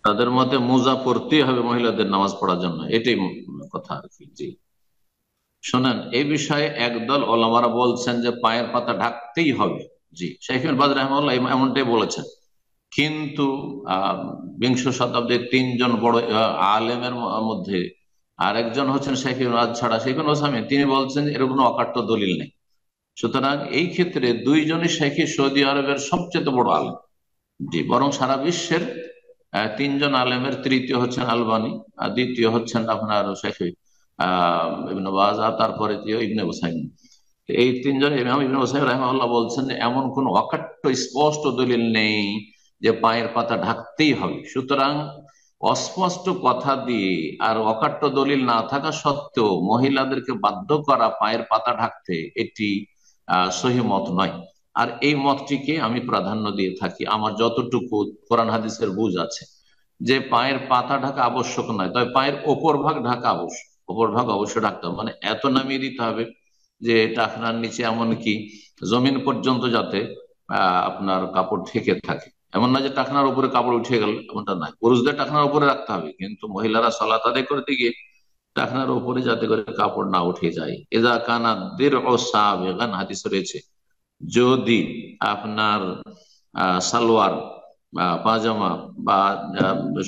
তাদের মতে মোজা পড়তেই হবে মহিলাদের নামাজ পড়ার জন্য, এটাই কথা আর কি। জি, শোনেন, এই বিষয়ে একদল ওলামারা বলছেন যে পায়ের পাতা ঢাকতেই হবে। জি, শাইখ ইবনে বাজ রাহিমাহুল্লাহ এমনটাই বলেছেন। কিন্তু বিংশ শতাব্দীর তিনজন বড় আলেমের মধ্যে আরেকজন হচ্ছেন শাইখ ইবনে বাজ ছাড়া শাইখ ইবনে উসাইমিন, তিনি বলছেন এর কোনো অকাট্য দলিল নেই। সুতরাং এই ক্ষেত্রে দুইজনই শাইখ সৌদি আরবের সবচেয়ে বড় আলেম। জি, বরং সারা বিশ্বের তিনজন আলেমের তৃতীয় হচ্ছেন আলবানী, আর দ্বিতীয় হচ্ছেন আপনার শেখ ইবনে বাজ, আর তারপরে ইবনে উসাইমিন। এই তিনজন ইমাম ইবনে উসাইমিন রাহিমাহুল্লাহ বলছেন যে এমন কোন অকাট্য স্পষ্ট দলিল নেই যে পায়ের পাতা ঢাকতেই হবে। সুতরাং অস্পষ্ট কথা দিয়ে আর অকাট্য দলিল না থাকা সত্ত্বেও মহিলাদেরকে বাধ্য করা পায়ের পাতা ঢাকতে, এটি সহি মত নয়। আর এই মতটিকে আমি প্রাধান্য দিয়ে থাকি। আমার যতটুকু কোরআন হাদিসের বুঝ আছে যে পায়ের পাতা ঢাকা আবশ্যক নয়, তবে পায়ের ওপর ভাগ ঢাকা আবশ্যক। ওপর ভাগ অবশ্যই ঢাকতে হবে, মানে এত নামিয়ে দিতে হবে যে টাকনার নিচে এমনকি জমিন পর্যন্ত যাতে আপনার কাপড় ঢেকে থাকে। এমন না যে টাকনার উপরে কাপড় উঠে গেল, এমনটা নয়। পুরুষদের টাকনার উপরে রাখতে হবে, কিন্তু মহিলারা সালাত আদায় করতে গিয়ে টাকনার উপরে যাতে করে কাপড় না উঠে যায়। এজা কানা দের ও সাবেগান হাদিস রয়েছে, যদি আপনার সালোয়ার পাজামা বা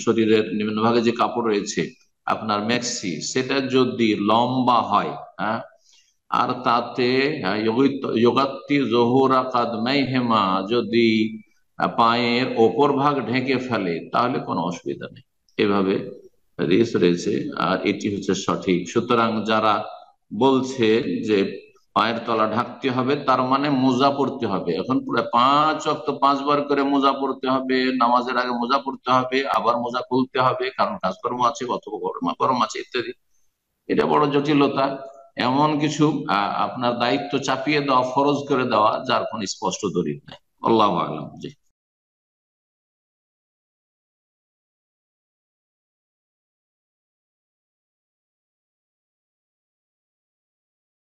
শরীরের নিম্নভাগে যে কাপড় রয়েছে আপনার ম্যাক্সি, সেটা যদি লম্বা হয়, হ্যাঁ, আর তাতে যোগাত্তি জোহরা কাদমাই হেমা, যদি পায়ের ওপর ভাগ ঢেকে ফেলে তাহলে কোনো অসুবিধা নেই। এভাবে হাদিস রয়েছে, আর এটি হচ্ছে সঠিক। সুতরাং যারা বলছে যে পায়ের তলা ঢাকতে হবে, তার মানে মোজা পড়তে হবে। এখন পুরো 5 ওয়াক্ত 5 বার করে মোজা পড়তে হবে, নামাজের আগে মোজা পড়তে হবে, আবার মোজা খুলতে হবে কারণ কাজকর্ম আছে অথবা গরম আছে ইত্যাদি। এটা বড় জটিলতা। এমন কিছু আপনার দায়িত্ব চাপিয়ে দেওয়া, ফরজ করে দেওয়া, যার কোন স্পষ্ট দলিল নাই। আল্লাহু আ'লাম। জি।